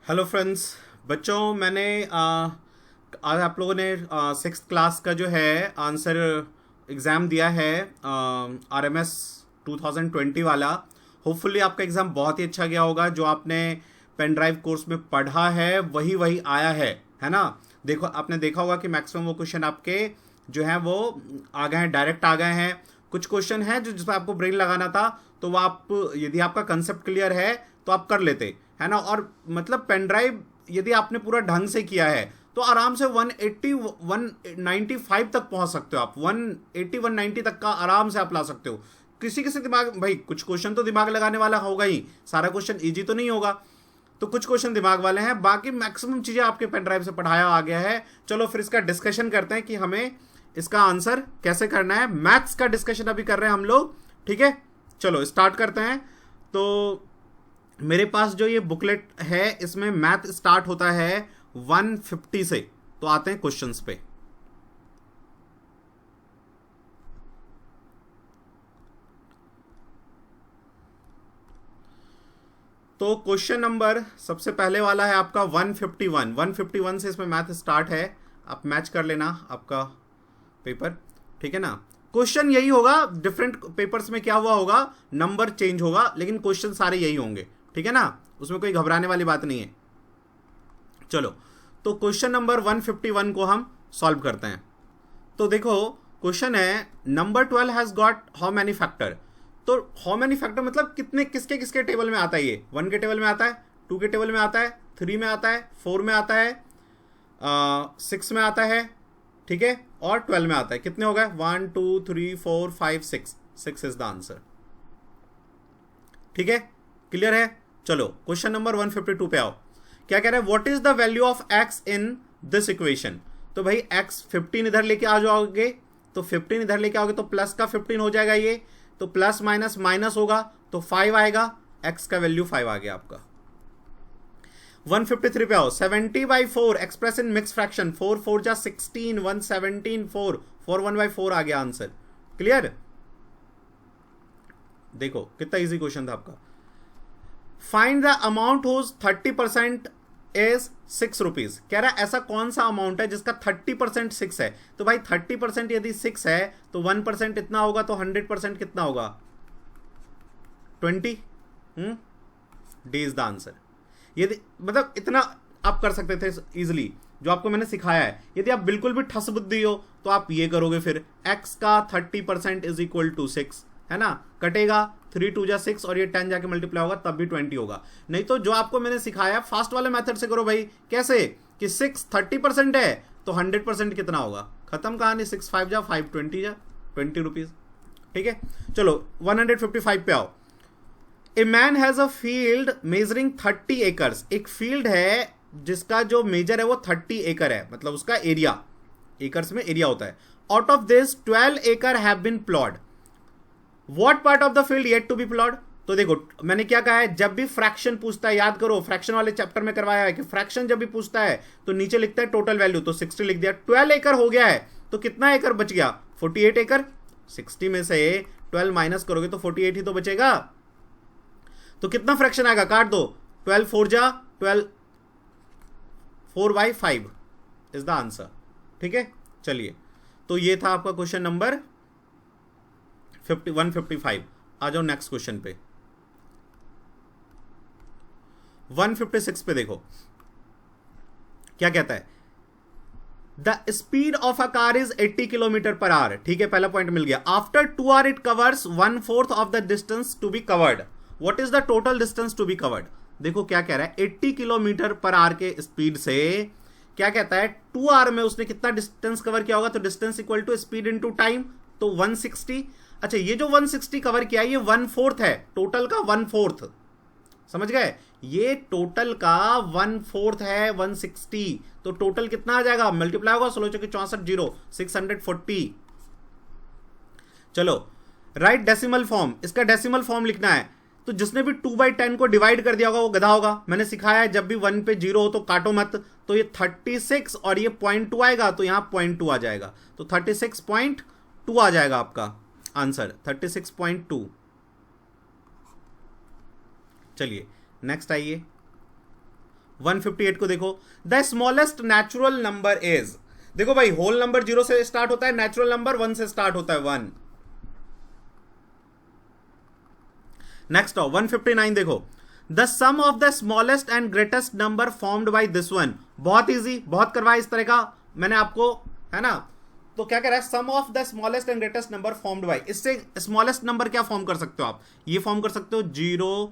Hello friends. बच्चों, मैंने आज आप लोगों ने सिक्स क्लास का जो है आंसर एग्ज़ाम दिया है, RMS 2020 वाला। होपफुली आपका एग्ज़ाम बहुत ही अच्छा गया होगा। जो आपने पेन ड्राइव कोर्स में पढ़ा है वही वही आया है ना। देखो, आपने देखा होगा कि मैक्सिमम वो क्वेश्चन आपके जो हैं वो आ गए हैं, डायरेक्ट आ गए हैं। कुछ क्वेश्चन हैं जो जिसमें आपको ब्रेन लगाना था, तो वो आप, यदि आपका कंसेप्ट क्लियर है तो आप कर लेते, है ना। और मतलब पेन ड्राइव यदि आपने पूरा ढंग से किया है तो आराम से 180 195 तक पहुंच सकते हो आप। 180 190 तक का आराम से आप ला सकते हो। किसी किसी दिमाग, भाई कुछ क्वेश्चन तो दिमाग लगाने वाला होगा ही, सारा क्वेश्चन इजी तो नहीं होगा, तो कुछ क्वेश्चन दिमाग वाले हैं, बाकी मैक्सिमम चीजें आपके पेन ड्राइव से पढ़ाया आ गया है। चलो फिर इसका डिस्कशन करते हैं कि हमें इसका आंसर कैसे करना है। मैथ्स का डिस्कशन अभी कर रहे हैं हम लोग, ठीक है। चलो स्टार्ट करते हैं। तो मेरे पास जो ये बुकलेट है इसमें मैथ स्टार्ट होता है 150 से। तो आते हैं क्वेश्चंस पे। तो क्वेश्चन नंबर सबसे पहले वाला है आपका 151। 151 से इसमें मैथ स्टार्ट है। आप मैच कर लेना आपका पेपर, ठीक है ना। क्वेश्चन यही होगा, डिफरेंट पेपर्स में क्या हुआ होगा, नंबर चेंज होगा, लेकिन क्वेश्चन सारे यही होंगे, ठीक है ना। उसमें कोई घबराने वाली बात नहीं है। चलो, तो क्वेश्चन नंबर 151 को हम सॉल्व करते हैं। तो देखो, क्वेश्चन है number 12 has got how many factor. तो हाउ मैनी फैक्टर मतलब कितने, किसके किसके टेबल में आता है ये। 1 के टेबल में आता है, 2 के टेबल में आता है, 3 में आता है, 4 में आता है, 6 में आता है, ठीक है, और 12 में आता है। कितने हो गए? 1 2 3 4 5 6। 6 इज द आंसर, ठीक है, क्लियर है। चलो क्वेश्चन नंबर 152 पे आओ। क्या कह रहा है? What is the value of x in this equation. तो भाई x 15 इधर लेके आ जाओगे, तो 15 इधर लेके आओगे तो प्लस का 15 हो जाएगा ये, तो प्लस माइनस माइनस होगा तो 5 आएगा। x का वैल्यू 5 आ गया आपका। 153 पे आओ। 70/4 एक्सप्रेस इन मिक्स फ्रैक्शन। 4 4 जा 16, 117 4 4 1/4 आ गया आंसर। क्लियर। देखो कितना इजी क्वेश्चन था आपका। Find the amount whose 30% is 6 rupees. कह रहा है ऐसा कौन सा अमाउंट है जिसका 30% 6 है। तो भाई 30% यदि 6 है तो 1% इतना होगा, तो 100% कितना होगा? 20। D is the answer. यदि मतलब इतना आप कर सकते थे इजिली, जो आपको मैंने सिखाया है। यदि आप बिल्कुल भी ठस बुद्धि हो तो आप ये करोगे, फिर x का 30% इज इक्वल टू 6, है ना। कटेगा 3 2 जा 6 और ये 10 जाके मल्टीप्लाई होगा तब भी 20 होगा। नहीं तो जो आपको मैंने सिखाया फास्ट वाले मेथड से करो भाई। कैसे कि 6 30% है तो 100% कितना होगा? खत्म कहानी। 6 5 जा 5 20 जा 20 रुपीज, ठीक है। चलो 155 पे आओ। A man has a field measuring 30 acres. एक फील्ड है जिसका जो मेजर है वो 30 एकड़ है, मतलब उसका एरिया, एकर्स में एरिया होता है। आउट ऑफ दिस 12 एकड़ have been ploughed. What part of the field yet to be ploughed. तो देखो मैंने क्या कहा है, जब भी फ्रैक्शन पूछता है, याद करो फ्रैक्शन वाले चैप्टर में करवाया है कि फ्रैक्शन जब भी पूछता है तो नीचे लिखता है टोटल वैल्यू, तो 60 लिख दिया। 12 एकड़ हो गया है तो कितना एकड़ बच गया? 48 एकड़। 60 में से 12 माइनस करोगे तो 48 ही तो बचेगा। तो कितना फ्रैक्शन आएगा? काट दो। 12 4 जा 12, 4/5 इज द आंसर, ठीक है। चलिए, तो ये था आपका क्वेश्चन नंबर 155। आ जाओ नेक्स्ट क्वेश्चन पे। 156 पे देखो क्या कहता है। The speed of a car is 80 kilometre per hour, ठीक है, पहला पॉइंट मिल गया। After 2 hour it covers 1/4 of the distance to be covered. What is the total distance to be covered. देखो क्या कह रहा है, 80 किलोमीटर पर आवर के स्पीड से क्या कहता है, 2 आवर में उसने कितना डिस्टेंस कवर किया होगा। तो distance equal to speed into time, तो 160। अच्छा, ये जो 160 कवर किया ये 1/4 है, टोटल का 1/4, समझ गए। ये टोटल का 1/4 है 160, तो टोटल कितना आ जाएगा? मल्टीप्लाई होगा 16 चौके 64 0 640। चलो राइट डेसिमल फॉर्म, इसका डेसिमल फॉर्म लिखना है। तो जिसने भी 2/10 को डिवाइड कर दिया होगा वो गधा होगा। मैंने सिखाया है जब भी 1 पे 0 हो तो काटो मत। तो ये 36 और ये 0.2 आएगा तो यहां 0.2 आ जाएगा, तो 36.2 आ जाएगा आपका आंसर, 36.2। चलिए नेक्स्ट आइए। 158 को देखो, the smallest natural number is, देखो भाई होल नंबर 0 से स्टार्ट होता है, नेचुरल नंबर 1 से स्टार्ट होता है, 1। नेक्स्ट आओ 159 देखो, the sum of the smallest and greatest number formed by this one. बहुत इजी, बहुत करवाया इस तरह का मैंने आपको, है ना। तो क्या कह रहा है, sum of the smallest and greatest number formed by, इससे स्मॉलेस्ट नंबर क्या फॉर्म कर सकते हो आप, ये फॉर्म कर सकते हो 0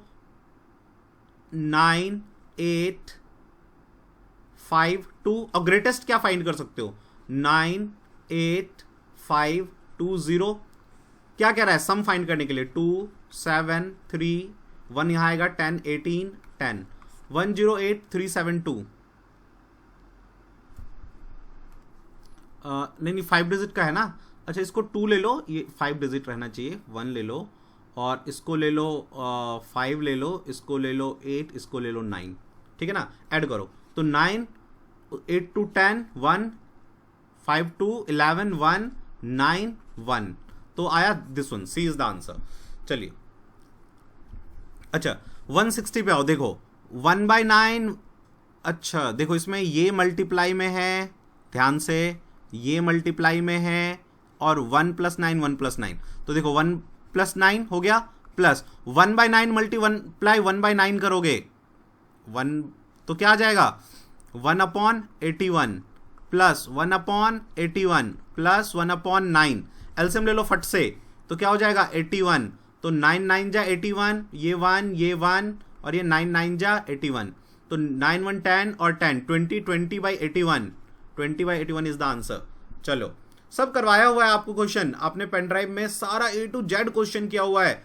9 8 5 2, और ग्रेटेस्ट क्या फाइंड कर सकते हो 9 8 5 2 0। क्या कह रहा है सम फाइंड करने के लिए 2 7 3 1, यहां आएगा 10 18 10 108 372। नहीं 5 डिजिट का है ना, अच्छा इसको 2 ले लो, ये 5 डिजिट रहना चाहिए, 1 ले लो और इसको ले लो 5 ले लो, इसको ले लो 8, इसको ले लो 9, ठीक है ना। ऐड करो तो 9 8 to 10 1 5 to 11 1 9 1, तो आया this one, C is the answer. चलिए अच्छा 160 पे आओ, देखो 1/9, अच्छा देखो इसमें ये मल्टीप्लाई में है, ध्यान से ये मल्टीप्लाई में है, और 1 + 9 1 + 9, तो देखो 1 + 9 हो गया, प्लस 1/9 मल्टीप्लाई 1/9 करोगे 1, तो क्या आ जाएगा 1/81 प्लस 1/81 प्लस 1/9, एलसीएम ले लो फट से, तो क्या हो जाएगा 81, तो 9 9 जा 81, ये 1 और ये 9 9 जा 81, तो 9 1 10 और 10 20 20/81, 20/81 इज द आंसर। चलो सब करवाया हुआ है आपको क्वेश्चन, आपने पेन ड्राइव में सारा A to Z क्वेश्चन किया हुआ है,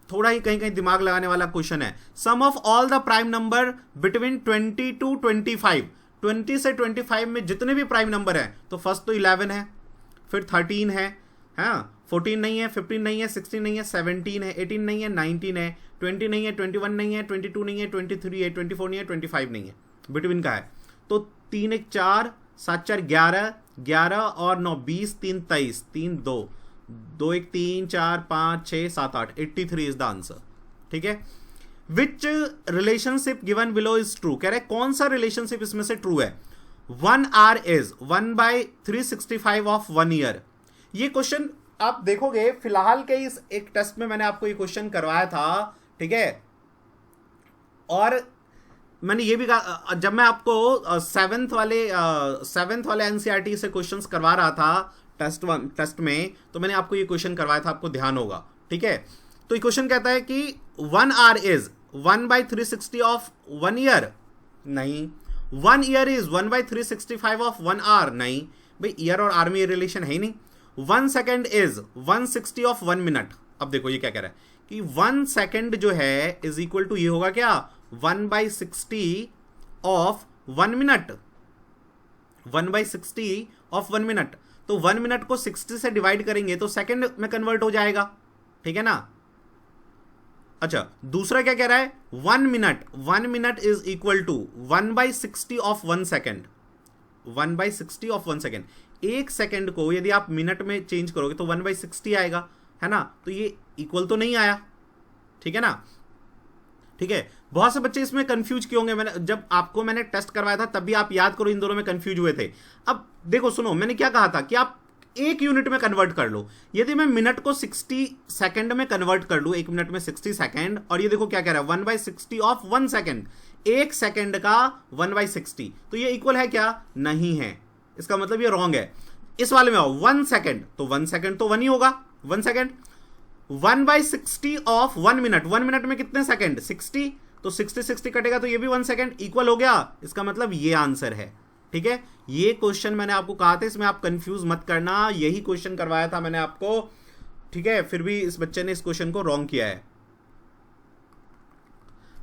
थोड़ा ही कहीं कहीं दिमाग लगाने वाला क्वेश्चन है। Sum of all the prime number between 20 to 25, 20 से 25 में जितने भी प्राइम नंबर है, तो फर्स्ट तो 11 है, फिर 13 है, हाँ 14 नहीं है, 15 नहीं है, 16 नहीं है, 17 है, 18 नहीं है, 19 है, 20 नहीं है, 21 नहीं है, 22 नहीं है, 23 है, 24 नहीं है, 25 नहीं है, बिटवीन का है। तो 3 1 4 7 4 11 11 और 9 20 3 23 3 2 2 1 3 4 5 6 7 8, 83 इज द आंसर, ठीक है। Which relationship given below is true, कह रहे कौन सा रिलेशनशिप इसमें से ट्रू है। 1 hour इज 1/365 ऑफ 1 ईयर। ये क्वेश्चन आप देखोगे फिलहाल के इस एक टेस्ट में मैंने आपको ये क्वेश्चन करवाया था, ठीक है। और मैंने ये भी कहा, जब मैं आपको सेवेंथ वाले एनसीईआरटी से क्वेश्चंस करवा रहा था टेस्ट में, तो मैंने आपको ये क्वेश्चन करवाया था, आपको ध्यान होगा, ठीक है। तो ये क्वेश्चन कहता है कि 1 hour इज 1/360 ऑफ 1 ईयर, नहीं। 1 ईयर इज 1/365 ऑफ 1 hour, नहीं भाई, ईयर और आर में ये रिलेशन है ही नहीं। 1 सेकेंड इज 160 ऑफ 1 मिनट। अब देखो ये क्या कह रहा है कि 1 सेकेंड जो है इज इक्वल टू, ये होगा क्या 1/60 ऑफ 1 मिनट, 1/60 ऑफ 1 मिनट। तो 1 मिनट को 60 से डिवाइड करेंगे तो सेकेंड में कन्वर्ट हो जाएगा, ठीक है ना। अच्छा दूसरा क्या कह रहा है, 1 minute is equal to 1/60 of 1 second, 1/60 of 1 second. एक सेकेंड को यदि आप मिनट में चेंज करोगे तो 1/60 आएगा, है ना। तो ये इक्वल तो नहीं आया, ठीक है ना, ठीक है। बहुत से बच्चे इसमें कंफ्यूज क्यों होंगे, मैंने टेस्ट करवाया था तब भी आप याद करो इन दोनों में कंफ्यूज हुए थे। अब देखो सुनो, मैंने क्या कहा था कि आप एक यूनिट में कन्वर्ट कर लो। यदि मैं मिनट को 60 सेकंड में कन्वर्ट कर लूं, एक मिनट में 60 सेकंड, और ये देखो क्या कह रहा है 1/60 ऑफ 1 सेकंड, एक सेकंड का 1/60, तो ये इक्वल है क्या, नहीं है, इसका मतलब ये रॉन्ग है। इस वाले में आओ 1 सेकंड, तो 1 सेकंड तो 1 ही होगा, 1 सेकंड। 1/60 ऑफ 1 मिनट, 1 मिनट में कितने सेकंड 60, तो 60 कटेगा तो ये भी 1 सेकंड, इक्वल हो गया, इसका मतलब ये आंसर है, ठीक है। ये क्वेश्चन मैंने आपको कहा था, इसमें आप कंफ्यूज मत करना, यही क्वेश्चन करवाया था मैंने आपको, ठीक है। फिर भी इस बच्चे ने इस क्वेश्चन को रॉन्ग किया है।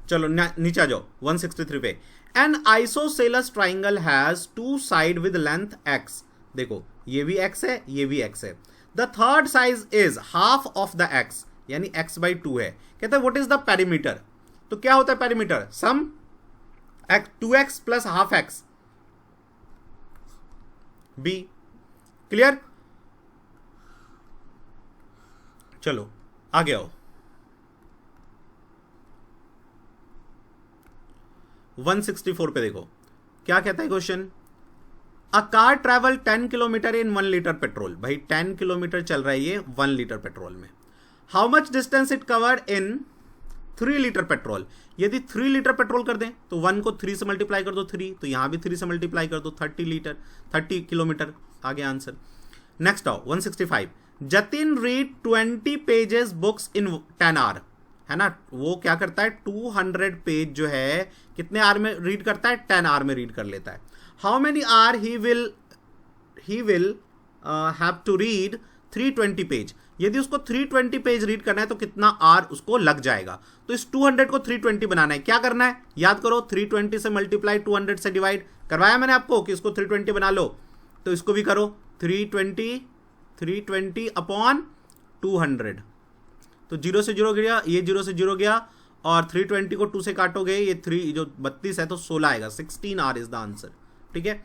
चलो नीचे आ जाओ 163 पे। N isosceles triangle has 2 side with length x, देखो ये भी x है, ये भी x है। The third size is half of the x, यानी x/2 है। कहते हैं व्हाट इज द पेरीमीटर, तो क्या होता है perimeter, sum 2x plus half x, be clear. चलो आगे आओ 164 पे देखो क्या कहता है question. A car travel 10 kilometre in 1 litre petrol. भाई 10 किलोमीटर चल रहा है ये 1 लीटर पेट्रोल में। How much distance it covered in 3 litre petrol. यदि 3 लीटर पेट्रोल कर दें तो 1 को 3 से मल्टीप्लाई कर दो 3, तो यहां भी 3 से मल्टीप्लाई कर दो 30 किलोमीटर आगे आंसर। नेक्स्ट आओ 165। Jatin read 20 pages books in 10 hour, है ना। वो क्या करता है 200 पेज जो है कितने आवर में रीड करता है, 10 आवर में रीड कर लेता है। How many hour he will have to read 320 page. यदि उसको 320 पेज रीड करना है तो कितना आर उसको लग जाएगा। तो इस 200 को 320 बनाना है, क्या करना है याद करो, 320 से मल्टीप्लाई 200 से डिवाइड करवाया मैंने आपको कि इसको 320 बना लो, तो इसको भी करो 320 अपॉन 200, तो 0 से 0 गया, ये 0 से 0 गया, और 320 को 2 से काटोगे ये 3 जो 32 है तो 16 आएगा। 16 आर इज द आंसर। ठीक है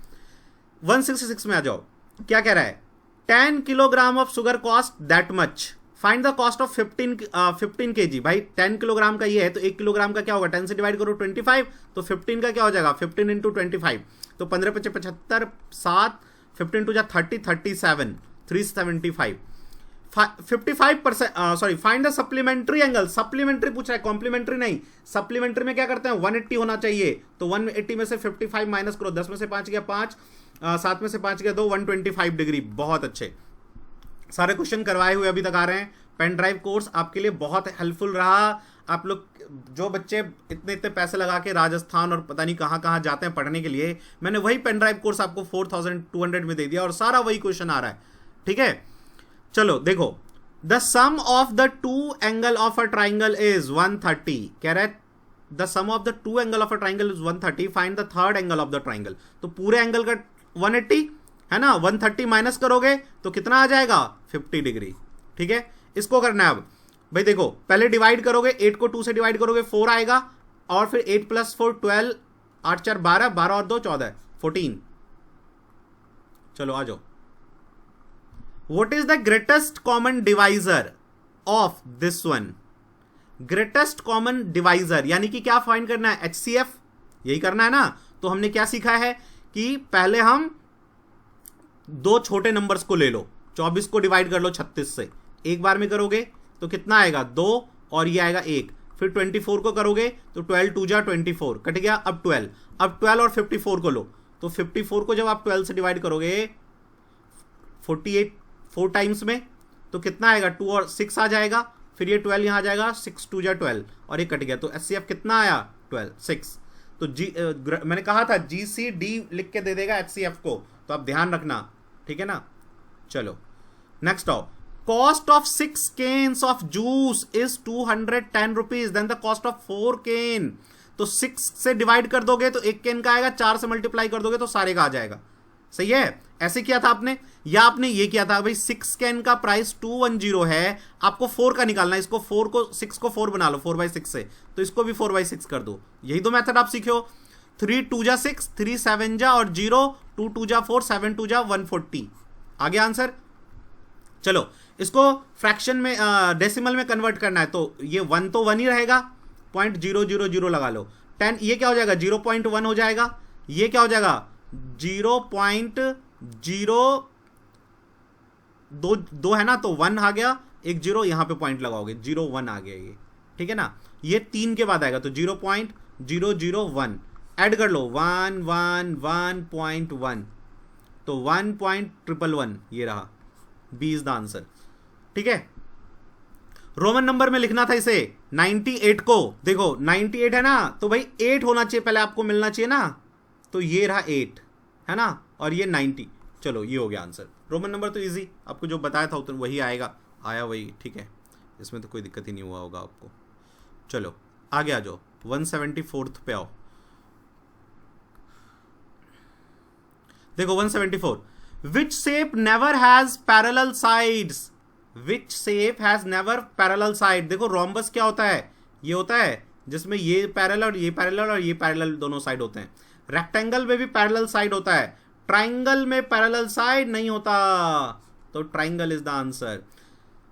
166 में आ जाओ, क्या कह रहा है 10 kilogram of sugar cost that much, find the cost of 15 kg। भाई 10 किलोग्राम का ये है तो 1 किलोग्राम का क्या होगा, 10 से डिवाइड करो 25, तो 15 का क्या हो जाएगा 15 इंटू 25, तो 15 × 5 = 75, 7 15 2 30 37 375 55%। Sorry find the supplementary angle. Supplementary पूछ रहा है, कॉम्प्लीमेंट्री नहीं। सप्लीमेंट्री में क्या करते हैं 180 होना चाहिए, तो 180 में से 55 माइनस करो, 10 में से 5 गया 5, 7 में से 5 गया 2, 125 डिग्री। बहुत अच्छे सारे क्वेश्चन करवाए हुए अभी तक आ रहे हैं। पेन ड्राइव कोर्स आपके लिए बहुत हेल्पफुल रहा। आप लोग जो बच्चे इतने इतने पैसे लगा के राजस्थान और पता नहीं कहाँ कहाँ जाते हैं पढ़ने के लिए, मैंने वही पेन ड्राइव कोर्स आपको 4200 में दे दिया और सारा वही क्वेश्चन आ रहा है। ठीक है चलो देखो, the sum of the two angle of a triangle is 130। कह रहा है the sum of the two angle of a triangle is 130, find the third angle of the triangle. तो पूरे एंगल का 180 है ना, 130 माइनस करोगे तो कितना आ जाएगा 50 डिग्री। ठीक है इसको करना है अब। भाई देखो पहले डिवाइड करोगे, 8 को 2 से डिवाइड करोगे 4 आएगा, और फिर 8 + 4 12, 8 4 12, 12 और 2 14, 14। चलो आ जाओ। What is the greatest common divisor of this one? Greatest common divisor यानी कि क्या फाइंड करना है, HCF यही करना है ना। तो हमने क्या सीखा है कि पहले हम दो छोटे नंबर्स को ले लो, 24 को डिवाइड कर लो 36 से, एक बार में करोगे तो कितना आएगा 2 और ये आएगा 1, फिर 24 को करोगे तो 12 2 जा 24 कट गया, अब 12, अब 12 और 54 को लो, तो 54 को जब आप 12 से डिवाइड करोगे 48 4 टाइम्स में तो कितना आएगा 2 और 6 आ जाएगा, फिर ये 12 यहाँ आ जाएगा, 6 2 जा 12 और ये कट गया, तो HCF कितना आया 12 6। तो मैंने कहा था GCD लिख के दे देगा HCF को, तो आप ध्यान रखना। ठीक है ना चलो नेक्स्ट आओ। Cost of 6 cans of juice is 210 rupees, then the cost of 4 can. तो 6 से डिवाइड कर दोगे तो 1 केन का आएगा, 4 से मल्टीप्लाई कर दोगे तो सारे का आ जाएगा। सही है, ऐसे किया था आपने, या आपने ये किया था भाई 6 कैन का प्राइस 210 है, आपको 4 का निकालना है, इसको 4 को 6 को 4 बना लो 4/6 से, तो इसको भी 4/6 कर दो। यही दो मेथड आप सीखे हो। 3 2 जा 6, 3 7 जा और 0, 2 2 जा 4, 7 2 जा 140 आगे आंसर। चलो इसको फ्रैक्शन में डेसिमल में कन्वर्ट करना है, तो ये 1 तो 1 ही रहेगा, 0.000 लगा लो। 10 ये क्या हो जाएगा 0.1 हो जाएगा, ये क्या हो जाएगा 0.02 है ना, तो 1 आ गया, एक 0 यहां पे पॉइंट लगाओगे 0 1 आ गया ये। ठीक है ना, ये 3 के बाद आएगा तो 0.001 ऐड कर लो 1 1 1.1, तो 1.111 ये रहा, बी इज द आंसर। ठीक है रोमन नंबर में लिखना था इसे 98 को, देखो 98 है ना, तो भाई 8 होना चाहिए पहले आपको मिलना चाहिए ना, तो ये रहा 8 है ना, और ये 90। चलो ये हो गया आंसर। रोमन नंबर तो इजी, आपको जो बताया था उतना वही आएगा, आया वही। ठीक है इसमें तो कोई दिक्कत ही नहीं हुआ होगा आपको। चलो आगे आ जाओ 174 पे आओ। देखो 174, which shape never has parallel sides, which shape has never parallel side. देखो रोम्बस क्या होता है, ये होता है जिसमें ये पैरेलल और ये पैरेलल और ये पैरेलल दोनों साइड होते हैं। रेक्टेंगल में भी पैरेलल साइड होता है, ट्राइंगल में पैरेलल साइड नहीं होता, तो triangle is the answer.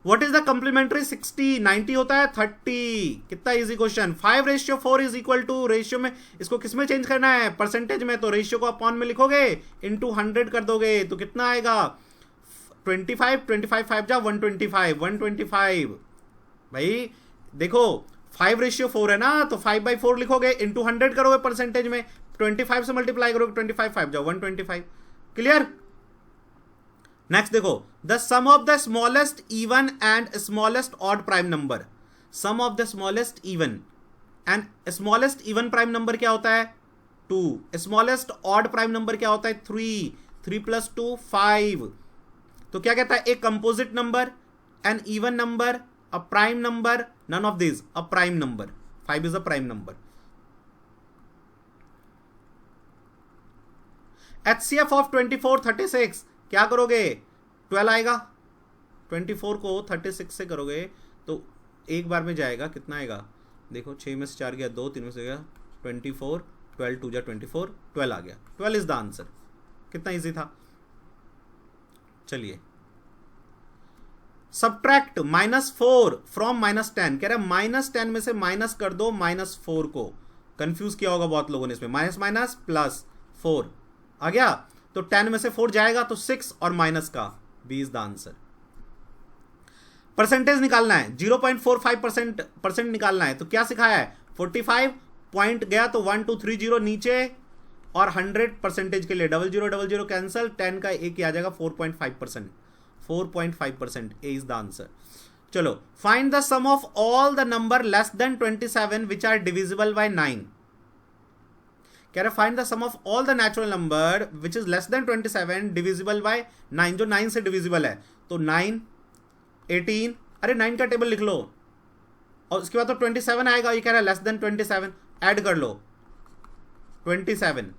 What is the complementary 60, 90 होता है 30। कितना easy question. 5:4 is equal to, ratio में इसको किस में चेंज करना है, परसेंटेज में, तो रेशियो को अपॉन में लिखोगे, इनटू 100 कर दोगे तो कितना आएगा 25, 25 5 जा 125, 125। भाई देखो 5:4 है ना, तो 5/4 लिखोगे, इंटू 100 करोगे परसेंटेज में, 25 से मल्टीप्लाई करोगे, 25 5 जाओ 125। क्लियर। नेक्स्ट देखो, the sum of the smallest even and smallest odd prime number. Sum of the smallest even and smallest even prime number क्या होता है 2, स्मॉलेस्ट ऑड प्राइम नंबर क्या होता है 3, 3 + 2 5। तो क्या कहता है, एक composite number, an even number, a prime number, none of these, a prime number. 5 is a prime number. HCF of 24 36 क्या करोगे, 12 आएगा, 24 को 36 से करोगे तो एक बार में जाएगा, कितना आएगा देखो, 6 में से 4 गया 2, 3 में से गया 24, 12 2 जा 24, 12 आ गया, 12 इज द आंसर। कितना इजी था। चलिए, सब्ट्रैक्ट -4 फ्रॉम -10, कह रहा है -10 में से माइनस कर दो -4 को। कंफ्यूज किया होगा बहुत लोगों ने इसमें, माइनस माइनस प्लस 4 आ गया, तो 10 में से 4 जाएगा तो 6 और माइनस का B is the answer. Percentage निकालना है, 0.45% निकालना है, तो क्या सिखाया है, 45 पॉइंट गया तो 1 2 3 0 नीचे, और 100% के लिए 0000 कैंसिल, 10 का एक ही आ जाएगा 4.5%, 4.5%, A is the answer। चलो, find the sum of all the number less than 27 which are divisible by 9। कह रहे find the sum of all the natural number which is less than 27 divisible by 9, जो 9 से divisible है, तो 9 18, अरे 9 का table लिख लो, और उसके बाद तो 27 आएगा, ये कह रहा है less than 27, ऐड कर लो 27।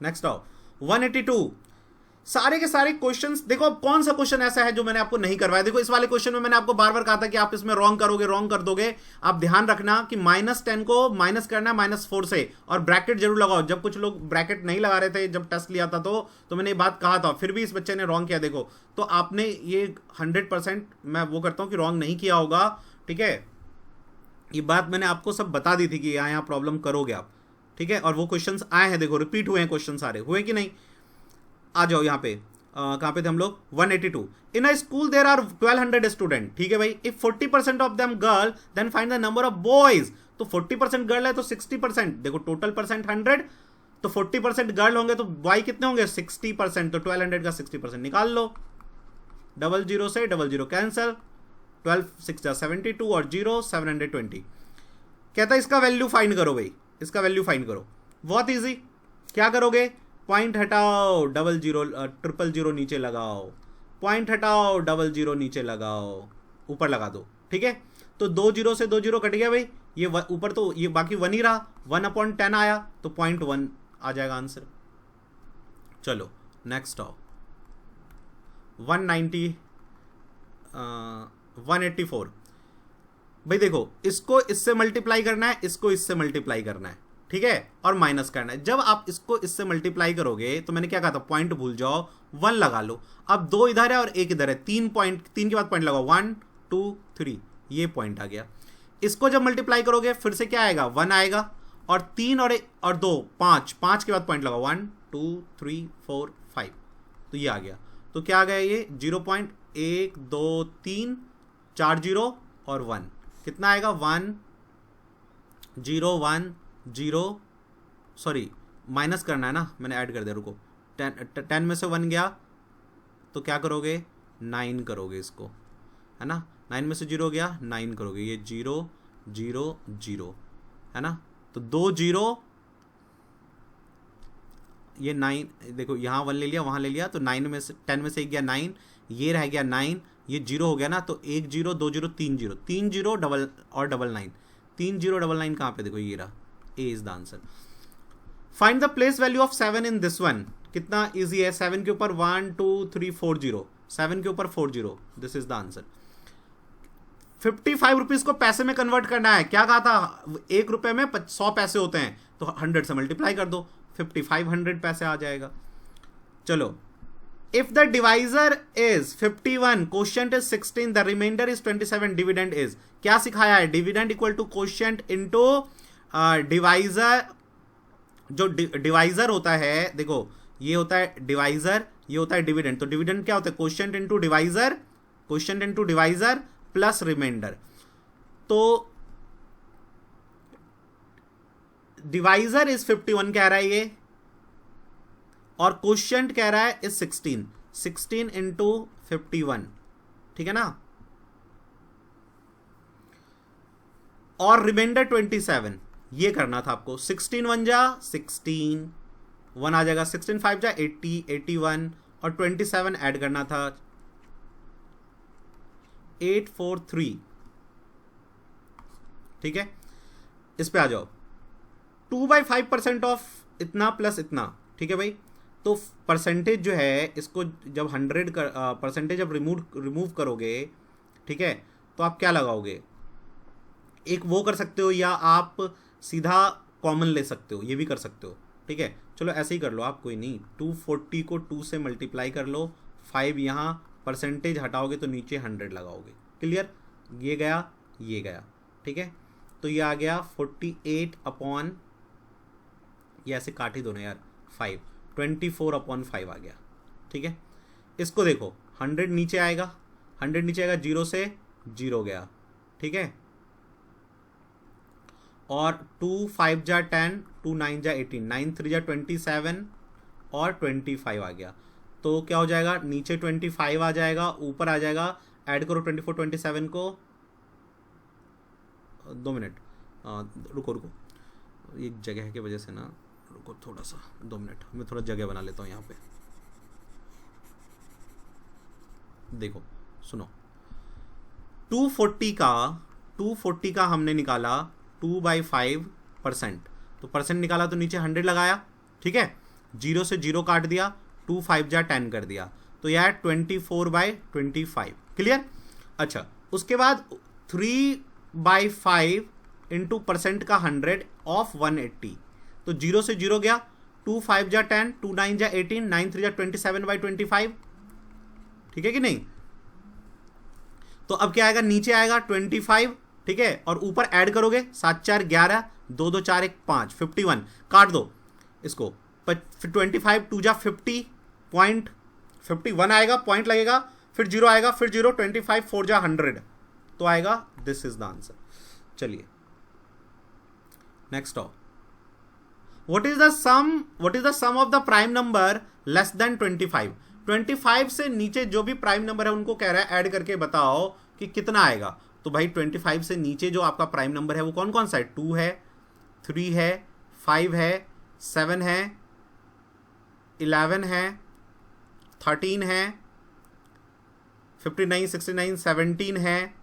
नेक्स्ट आओ 182। सारे के सारे क्वेश्चंस देखो, अब कौन सा क्वेश्चन ऐसा है जो मैंने आपको नहीं करवाया। देखो इस वाले क्वेश्चन में मैंने आपको बार बार कहा था कि आप इसमें रॉन्ग करोगे, रॉन्ग कर दोगे। आप ध्यान रखना कि -10 को माइनस करना है -4 से, और ब्रैकेट जरूर लगाओ। जब कुछ लोग ब्रैकेट नहीं लगा रहे थे जब टेस्ट लिया था तो मैंने ये बात कहा था, फिर भी इस बच्चे ने रॉन्ग किया। देखो तो आपने ये 100% मैं वो करता हूँ कि रॉन्ग नहीं किया होगा, ठीक है। ये बात मैंने आपको सब बता दी थी कि यहाँ प्रॉब्लम करोगे आप, ठीक है। और वो क्वेश्चन आए हैं, देखो रिपीट हुए हैं क्वेश्चन, सारे हुए कि नहीं। आ जाओ यहाँ पे, कहाँ पे थे हम लोग, 182। In a school there are 1200 student, ठीक है भाई। If 40% of them girl then find the number of boys. तो 40% गर्ल है तो 60%, देखो टोटल परसेंट 100, तो 40% गर्ल होंगे तो बॉय कितने होंगे 60%, तो 1200 का 60% निकाल लो। 00 से 00 कैंसिल, 12 6 जा 72 और 0 720। कहता है इसका वैल्यू फाइंड करो भाई, इसका वैल्यू फाइंड करो। बहुत इजी, क्या करोगे, पॉइंट हटाओ, 000 नीचे लगाओ, पॉइंट हटाओ, 000 नीचे लगाओ, ऊपर लगा दो, ठीक है। तो 2 0 से 2 0 कट गया भाई, ये ऊपर तो ये बाकी 1 ही रहा, 1/10 आया तो 0.1 आ जाएगा आंसर। चलो नेक्स्ट आओ, 184। भाई देखो, इसको इससे मल्टीप्लाई करना है, इसको इससे मल्टीप्लाई करना है, ठीक है, और माइनस करना है। जब आप इसको इससे मल्टीप्लाई करोगे तो मैंने क्या कहा था, पॉइंट भूल जाओ, 1 लगा लो। अब 2 इधर है और 1 इधर है, 3 के बाद पॉइंट लगाओ, 1 2 3, ये पॉइंट आ गया। इसको जब मल्टीप्लाई करोगे फिर से क्या आएगा, 1 आएगा, और 3 और 2 5 के बाद पॉइंट लगाओ, 1 2 3 4 5, तो ये आ गया। तो क्या आ गया, ये 0.1 2 3 4 0 और 1, कितना आएगा 1 0 1 0, सॉरी माइनस करना है ना, मैंने ऐड कर दिया, रुको। 10 में से 1 गया तो क्या करोगे, 9 करोगे इसको, है ना। 9 में से 0 गया, 9 करोगे, ये 0 0 0, है ना। तो 2 0, ये 9, देखो यहाँ 1 ले लिया, वहाँ ले लिया, तो 9 में से 10 में से 1 गया 9, ये रह गया 9, ये 0 हो गया ना, तो 1 0 2 0 3 0, 3 0 डबल और 99, 3 0 99 कहाँ पे, देखो ये रहा, A is the answer। Find the place value of 7 in this one। कितना इजी है, 7 के ऊपर 1 2 3 4 0, 7 के ऊपर 4 0, this is the answer. 55 rupees को पैसे में कन्वर्ट करना है, क्या कहा था, 1 रुपए में 100 पैसे होते हैं, तो 100 से मल्टीप्लाई कर दो, 5500 पैसे आ जाएगा। चलो if the divisor is 51, quotient is 16, the remainder is 27, dividend is, क्या सिखाया है, dividend equal to quotient into divisor. जो डिवाइजर होता है, देखो ये होता है डिवाइजर, ये होता है डिविडेंड। तो डिविडेंड क्या होता है, quotient into divisor, quotient into divisor plus remainder. तो डिवाइजर इज 51 कह रहा है ये, और क्वोशिएंट कह रहा है इज 16, 16 इंटू 51, ठीक है ना, और रिमाइंडर 27। ये करना था आपको, 16 1 जा 16, 1 आ जाएगा, 16 5 जा 80, 81 और 27 ऐड करना था 843, ठीक है। इस पे आ जाओ, 2/5% ऑफ इतना प्लस इतना, ठीक है भाई। तो परसेंटेज जो है, इसको जब 100 परसेंटेज जब रिमूव करोगे, ठीक है, तो आप क्या लगाओगे, एक वो कर सकते हो, या आप सीधा कॉमन ले सकते हो, ये भी कर सकते हो, ठीक है। चलो ऐसे ही कर लो आप, कोई नहीं, 240 को 2 से मल्टीप्लाई कर लो, 5 यहाँ, परसेंटेज हटाओगे तो नीचे 100 लगाओगे, क्लियर, ये गया ये गया, ठीक है। तो ये आ गया 48 अपॉन, ये ऐसे काट ही दो ना यार, 5, 24/5 आ गया, ठीक है। इसको देखो, 100 नीचे आएगा, 100 नीचे आएगा, 0 से 0 गया, ठीक है, और 2 5 जा 10, 2 9 जा 18, 9 3 जा 27 और 25 आ गया। तो क्या हो जाएगा, नीचे 25 आ जाएगा, ऊपर आ जाएगा, ऐड करो 24 27 को, 2 मिनट, रुको रुको, एक जगह की वजह से ना, रुको थोड़ा सा, 2 मिनट, मैं थोड़ा जगह बना लेता हूँ यहाँ पे। देखो सुनो, 240 का हमने निकाला 2/5%, तो परसेंट निकाला तो नीचे 100 लगाया, ठीक है, 0 से 0 काट दिया, 2 5 जा 10 कर दिया, तो यह 24/25, क्लियर। अच्छा, उसके बाद 3/5 इंटू परसेंट का 100 ऑफ 180, तो 0 से 0 गया, 2 5 जा 10, 2 9 जा 18, 9 3 जा 27/25, ठीक है कि नहीं। तो अब क्या आएगा, नीचे आएगा 25, ठीक है, और ऊपर ऐड करोगे 7 4 11, 2 2 4 1 5, 51, काट दो इसको, फिर 25 2 जा 50, पॉइंट 51 आएगा, पॉइंट लगेगा, फिर 0 आएगा, फिर 0, 25 4 जा 100, तो आएगा, दिस इज द आंसर। चलिए नेक्स्ट आओ, what is the sum of the prime number less than 25? 25 से नीचे जो भी प्राइम नंबर है उनको कह रहा है ऐड करके बताओ कि कितना आएगा। तो भाई 25 से नीचे जो आपका प्राइम नंबर है वो कौन कौन सा है, 2 है, 3 है, 5 है, 7 है, 11 है, 13 है, 59 69 17 है,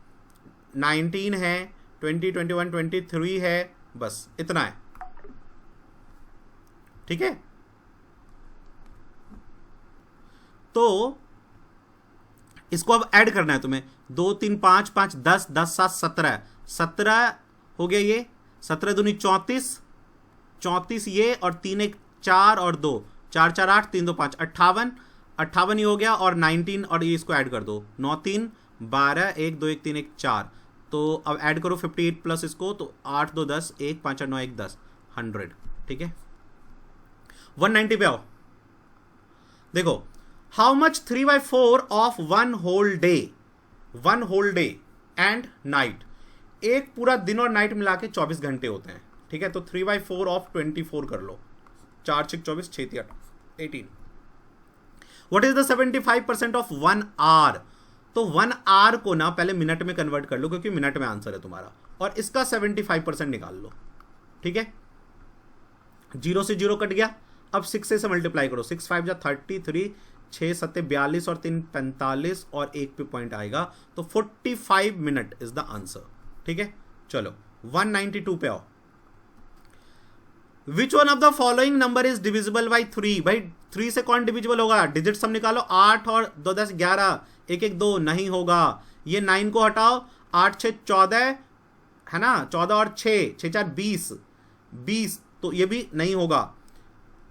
19 है, 20 21 23 है, बस इतना है, ठीक है। तो इसको अब ऐड करना है तुम्हें, 2 3 5 5 10 10 7 17 17 हो गया, ये 17 दूनी 34, 34 ये, और 3 1 4 और 2 4 4 8 3 2 5 58, 58 ही हो गया, और 19, और ये इसको ऐड कर दो, 9 3 12 1 2 1 3 1 4, तो अब ऐड करो 58 प्लस इसको, तो 8 2 10 1 5 8 9 1 10, 100, ठीक है। 190 पे आओ, देखो, how much 3/4 of 1 whole day, 1 whole day and night, एक पूरा दिन और नाइट मिला के 24 घंटे होते हैं, ठीक है। तो 3/4 ऑफ 24 कर लो, 4 6 24 6 3 18। What is the 75% of 1 hour? तो 1 आवर को ना पहले मिनट में कन्वर्ट कर लो, क्योंकि मिनट में आंसर है तुम्हारा, और इसका 75% निकाल लो, ठीक है। 0 से 0 कट गया, अब 6 से मल्टीप्लाई करो, 6 5 जा 33, 6 7 42 और 3 45, और 1 पे पॉइंट आएगा, तो 45 मिनट इज द आंसर, ठीक है। चलो 192 पे आओ, which one of the following number is divisible by 3? भाई 3 से कौन डिविजिबल होगा, डिजिट सब निकालो, 8 और 2 10 11, 1 1 2 नहीं होगा, ये 9 को हटाओ, 8 6 14 है ना, 14 और 6 6 4 20 20, तो ये भी नहीं होगा।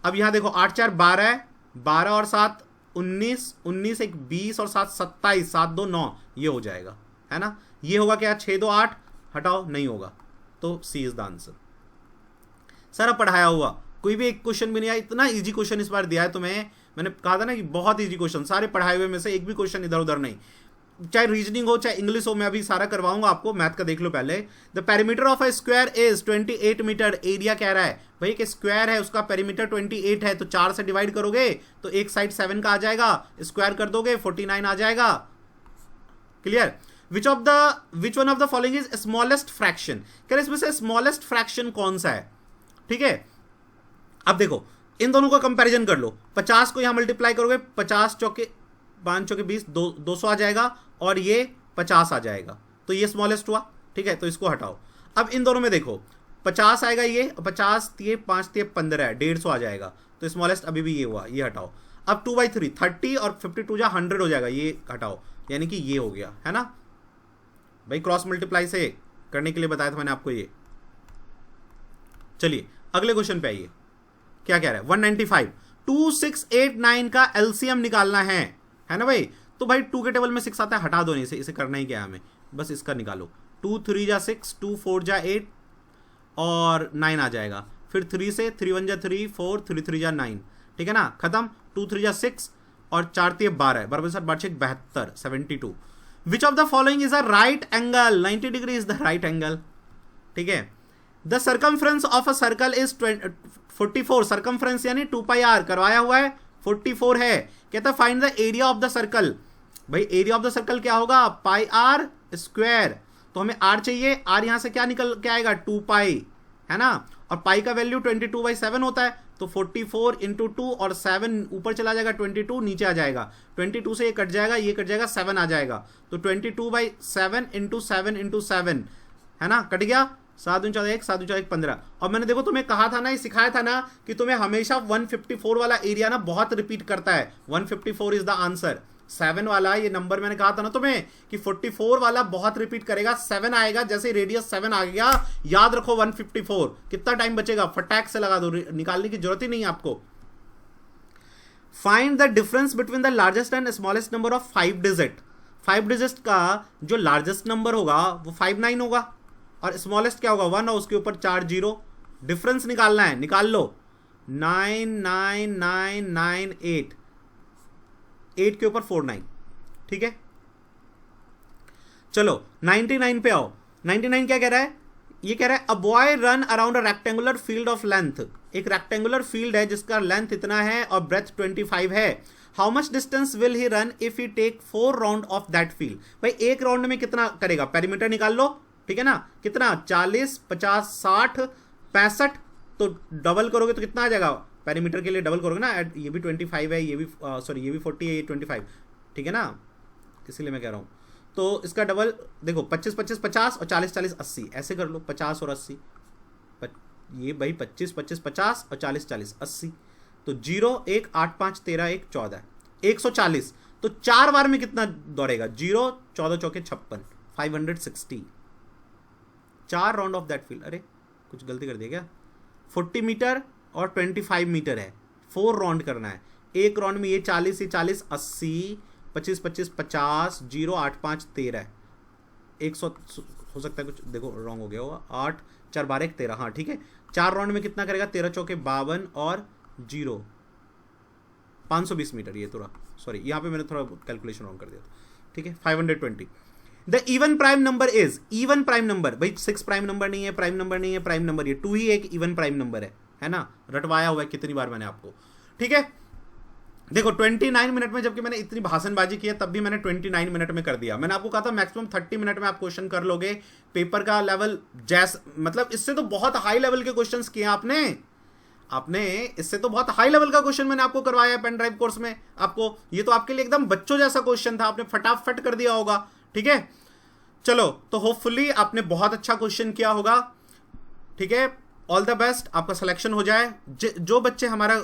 अब यहां देखो 8 4 12, 12 और 7 19, 19 एक 20 और 7 27, 7 2 9, ये हो जाएगा, है ना। ये होगा क्या, 6 2 8, हटाओ, नहीं होगा, तो सी इज द आंसर। सारा पढ़ाया हुआ, कोई भी एक क्वेश्चन भी नहीं आया। इतना इजी क्वेश्चन इस बार दिया है तुम्हें, मैंने कहा था ना कि बहुत इजी क्वेश्चन, सारे पढ़ाए हुए में से एक भी क्वेश्चन इधर उधर नहीं, चाहे रीजनिंग हो चाहे इंग्लिश हो, मैं अभी सारा करवाऊंगा आपको। मैथ का देख लो पहले। The perimeter of a square is 28 metre. Area कह रहा है भाई कि स्क्वायर है, उसका पेरीमीटर 28 है, तो 4 से डिवाइड करोगे तो एक साइड 7 का आ जाएगा, स्क्वायर कर दोगे 49 आ जाएगा। Clear. Which one of the following is smallest fraction. कह रहे इसमें से स्मॉलेस्ट फ्रैक्शन कौन सा है, ठीक है। अब देखो इन दोनों का कंपैरिजन कर लो। 50 को यहां मल्टीप्लाई करोगे, 50 चौके 5 चौके 20, 200 आ जाएगा, और ये 50 आ जाएगा, तो ये स्मॉलेस्ट हुआ, ठीक है। तो इसको हटाओ। अब इन दोनों में देखो 50 आएगा, ये 50 ये 5 ये 15 है, 150 आ जाएगा, तो स्मॉलेस्ट अभी भी ये हुआ, ये हटाओ। अब 2/3 30 और 52 जा 100 हो जाएगा, ये हटाओ, यानी कि ये हो गया, है ना भाई। क्रॉस मल्टीप्लाई से करने के लिए बताया था मैंने आपको ये। चलिए अगले क्वेश्चन पे आइए, क्या कह रहा है 195। 2689 का एलसीएम निकालना है ना भाई। तो भाई 2 के टेबल में 6 आता है, हटा दो, नहीं इसे करना ही क्या है हमें, बस इसका निकालो। 2 3 जा 6, 2 4 जा 8 और 9 आ जाएगा। फिर 3 से 3 1 जा 3 4, 3 3 जा 9, ठीक है ना, खत्म। 2 3 जा 6 और 4 3 12, बराबर 72, 72। Which of the following is a right angle. 90 degree is the right angle, ठीक है। The circumference of a circle is 44। Circumference यानी 2πr करवाया हुआ है, 44 है। कहता है find the area of the circle. भाई एरिया ऑफ द सर्कल क्या होगा, πr स्क्वायर। तो हमें r चाहिए, r यहां से क्या निकल के आएगा 2π, है ना। और पाई का वैल्यू 22/7 होता है, तो 44 इंटू 2 और 7 ऊपर चला जाएगा, 22 नीचे आ जाएगा। 22 से ये कट जाएगा, ये कट जाएगा, 7 आ जाएगा, तो 22/7 इंटू 7 इंटू 7, है ना, कट गया। 7 × 1 7 × 1 15। और मैंने देखो तुम्हें कहा था ना, ये सिखाया था ना कि तुम्हें हमेशा 154 वाला एरिया ना बहुत रिपीट करता है। 154 इज द आंसर। 7 वाला ये नंबर मैंने कहा था ना तुम्हें कि 44 वाला बहुत रिपीट करेगा, 7 आएगा, जैसे रेडियस 7 आ गया याद रखो 154। कितना टाइम बचेगा, फटाक से लगा दो, निकालने की जरूरत ही नहीं है आपको। Find the difference between the largest and smallest number of 5 digit. 5 digit का जो लार्जेस्ट नंबर होगा वो 59 होगा, और स्मॉलेस्ट क्या होगा 1, और उसके ऊपर 4 0। डिफरेंस निकालना है, निकाल लो। 99998, 8 के ऊपर 49, ठीक है। चलो 99 पे आओ। 99 क्या कह रहा है, ये कह रहा है a boy run around a rectangular field of length. एक रेक्टेंगुलर फील्ड है जिसका लेंथ इतना है और ब्रेथ 25 है। How much distance will he run if he take 4 round of that field. भाई एक राउंड में कितना करेगा, पेरीमीटर निकाल लो, ठीक है ना। कितना 40 50 60 65, तो डबल करोगे तो कितना आ जाएगा, पेरीमीटर के लिए डबल करोगे ना, ये भी 25 है, ये भी सॉरी ये भी 40 है, ये 25, ठीक है ना, इसीलिए मैं कह रहा हूँ। तो इसका डबल देखो 25 25 50 और 40 40 80, ऐसे कर लो 50 और 80। ये भाई 25 25 50 और 40 40 80, तो 0 1 8 5 13 1 14 140। तो 4 बार में कितना दौड़ेगा, 0 14 चौके 56, 560। 4 राउंड ऑफ दैट फील्ड, अरे कुछ गलती कर दिया क्या, 40 मीटर और 25 मीटर है, 4 राउंड करना है। एक राउंड में ये 40 80 25 25 50 0 8 5 13 100 हो सकता है कुछ देखो रॉन्ग हो गया होगा, 8 4 12 1 13, हाँ ठीक है। 4 राउंड में कितना करेगा, 13 चौके 52 और 0 520 मीटर। ये थोड़ा सॉरी यहाँ पे मैंने थोड़ा कैलकुलेशन रॉन्ग कर दिया, ठीक है। 520। The even prime number is, even prime number भाई 6 प्राइम नंबर नहीं है, प्राइम नंबर नहीं है, प्राइम नंबर ये 2 ही एक इवन प्राइम नंबर है ना, रटवाया हुआ है कितनी बार मैंने आपको, ठीक है। देखो 29 मिनट में, जबकि मैंने इतनी भाषणबाजी की है तब भी मैंने 29 मिनट में कर दिया। मैंने आपको कहा था मैक्सिमम 30 मिनट में आप क्वेश्चन कर लोगे। पेपर का लेवल जैस मतलब इससे तो बहुत हाई लेवल के क्वेश्चंस किए आपने इससे तो बहुत हाई लेवल का क्वेश्चन मैंने आपको करवाया है पेन ड्राइव कोर्स में आपको। ये तो आपके लिए एकदम बच्चों जैसा क्वेश्चन था, आपने फटाफट कर दिया होगा, ठीक है। चलो तो होपफुली आपने बहुत अच्छा क्वेश्चन किया होगा, ठीक है। ऑल द बेस्ट, आपका सिलेक्शन हो जाए। जो बच्चे हमारा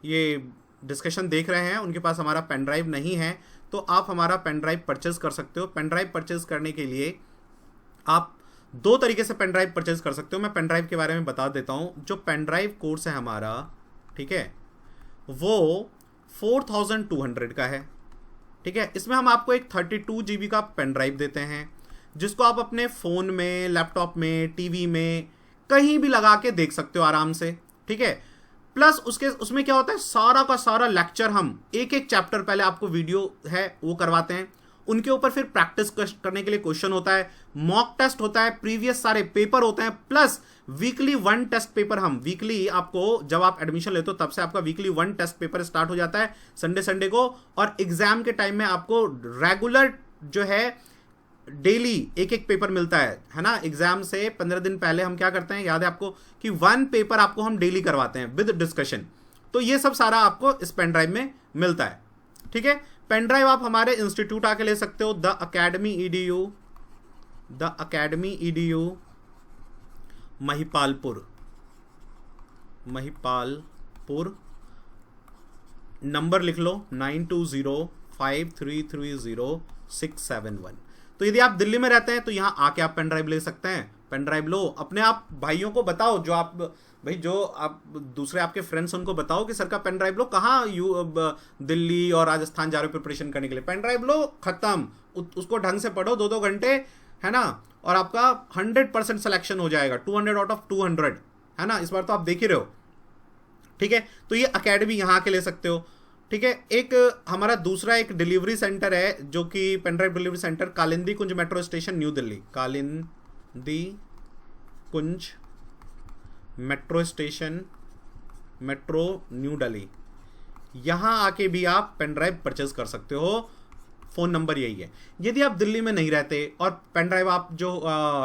ये डिस्कशन देख रहे हैं उनके पास हमारा पेन ड्राइव नहीं है, तो आप हमारा पेन ड्राइव परचेज कर सकते हो। पेन ड्राइव परचेज करने के लिए आप 2 तरीके से पेन ड्राइव परचेज कर सकते हो। मैं पेन ड्राइव के बारे में बता देता हूँ। जो पेन ड्राइव कोर्स है हमारा, ठीक है, वो 4200 का है। ठीक है, इसमें हम आपको एक 32 GB का पेन ड्राइव देते हैं, जिसको आप अपने फ़ोन में, लैपटॉप में, टीवी में कहीं भी लगा के देख सकते हो आराम से। ठीक है, प्लस उसमें क्या होता है, सारा का सारा लेक्चर हम एक एक चैप्टर पहले आपको वीडियो है वो करवाते हैं, उनके ऊपर फिर प्रैक्टिस करने के लिए क्वेश्चन होता है, मॉक टेस्ट होता है, प्रीवियस सारे पेपर होते हैं, प्लस वीकली 1 टेस्ट पेपर। हम वीकली आपको, जब आप एडमिशन लेते हो तब से आपका वीकली 1 टेस्ट पेपर स्टार्ट हो जाता है संडे को, और एग्जाम के टाइम में आपको रेगुलर जो है डेली एक एक पेपर मिलता है ना। एग्जाम से 15 दिन पहले हम क्या करते हैं, याद है आपको, कि 1 पेपर आपको हम डेली करवाते हैं विद डिस्कशन। तो ये सब सारा आपको इस पेन ड्राइव में मिलता है। ठीक है, पेन ड्राइव आप हमारे इंस्टीट्यूट आके ले सकते हो, the academy EDU Mahipalpur. Number लिख लो 9205330671। तो यदि आप दिल्ली में रहते हैं तो यहां आके आप पेन ड्राइव ले सकते हैं। पेन ड्राइव लो, अपने आप भाइयों को बताओ, जो आप दूसरे आपके फ्रेंड्स उनको बताओ कि सर का पेन ड्राइव लो, कहाँ दिल्ली और राजस्थान जा रहे हो प्रिपरेशन करने के लिए, पेन ड्राइव लो, खत्म। उसको ढंग से पढ़ो 2-2 घंटे, है ना, और आपका 100% सिलेक्शन हो जाएगा, 200 आउट ऑफ 200, है ना। इस बार तो आप देख ही रहे हो। ठीक है, तो ये अकेडमी यहाँ आके ले सकते हो। ठीक है, एक हमारा दूसरा एक डिलीवरी सेंटर है, जो कि pen drive delivery centre, Kalindi Kunj metro station, new Delhi. Kalindi Kunj metro station, metro new Delhi. यहाँ आके भी आप पेन ड्राइव परचेज कर सकते हो। फ़ोन नंबर यही है। यदि आप दिल्ली में नहीं रहते और पेन ड्राइव आप जो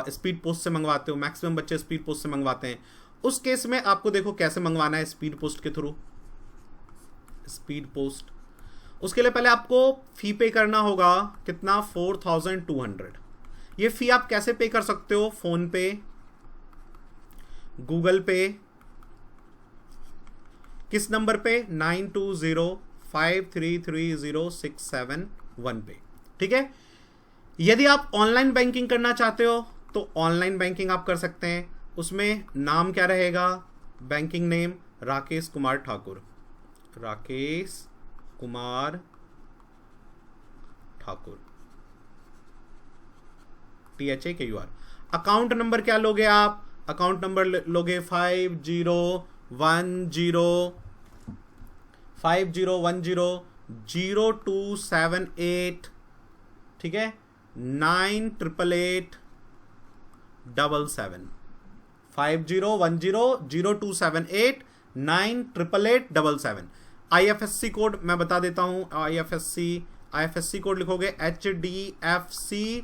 स्पीड पोस्ट से मंगवाते हो, मैक्सिमम बच्चे स्पीड पोस्ट से मंगवाते हैं, उस केस में आपको देखो कैसे मंगवाना है स्पीड पोस्ट के थ्रू। स्पीड पोस्ट, उसके लिए पहले आपको फ़ी पे करना होगा, कितना, 4200। ये फ़ी आप कैसे पे कर सकते हो, फ़ोन पे, गूगल पे, किस नंबर पे, 9205330671 पे। ठीक है, यदि आप ऑनलाइन बैंकिंग करना चाहते हो तो ऑनलाइन बैंकिंग आप कर सकते हैं। उसमें नाम क्या रहेगा, banking name Rakesh Kumar Thakur, Rakesh Kumar Thakur, THAKUR। Account number क्या लोगे आप, अकाउंट नंबर लोगे 50100278, ठीक है, 988877, 50100278988877। IFSC कोड मैं बता देता हूं, IFSC कोड लिखोगे HDFC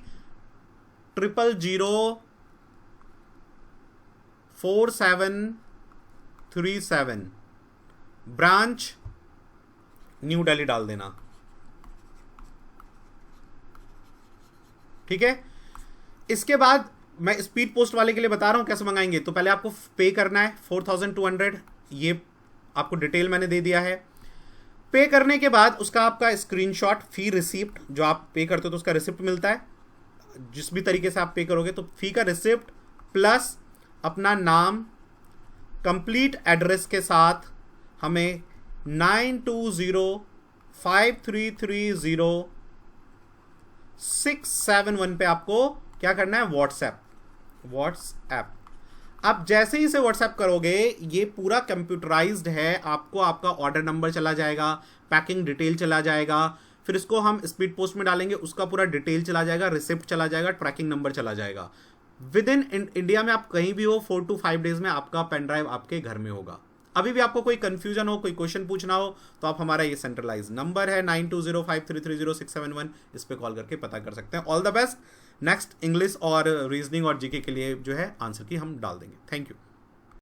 0004737, ब्रांच न्यू दिल्ली डाल देना। ठीक है, इसके बाद मैं स्पीड पोस्ट वाले के लिए बता रहा हूं कैसे मंगाएंगे। तो पहले आपको पे करना है 4200, ये आपको डिटेल मैंने दे दिया है। पे करने के बाद उसका आपका स्क्रीनशॉट, फी रिसिप्ट, जो आप पे करते हो तो उसका रिसिप्ट मिलता है, जिस भी तरीके से आप पे करोगे, तो फी का रिसिप्ट प्लस अपना नाम, कंप्लीट एड्रेस के साथ हमें 9205330671 पे आपको क्या करना है, व्हाट्सएप। आप जैसे ही इसे व्हाट्सएप करोगे, ये पूरा कंप्यूटराइज्ड है, आपको आपका ऑर्डर नंबर चला जाएगा, पैकिंग डिटेल चला जाएगा, फिर इसको हम स्पीड पोस्ट में डालेंगे, उसका पूरा डिटेल चला जाएगा, रिसिप्ट चला जाएगा, ट्रैकिंग नंबर चला जाएगा। विद इन इंडिया में आप कहीं भी हो, 4 to 5 डेज में आपका पेन ड्राइव आपके घर में होगा। अभी भी आपको कोई कंफ्यूजन हो, कोई क्वेश्चन पूछना हो, तो आप हमारा ये सेंट्रलाइज नंबर है 9205330671, इस पे कॉल करके पता कर सकते हैं। All the best. Next English और रीजनिंग और जीके के लिए जो है आंसर की हम डाल देंगे। Thank you.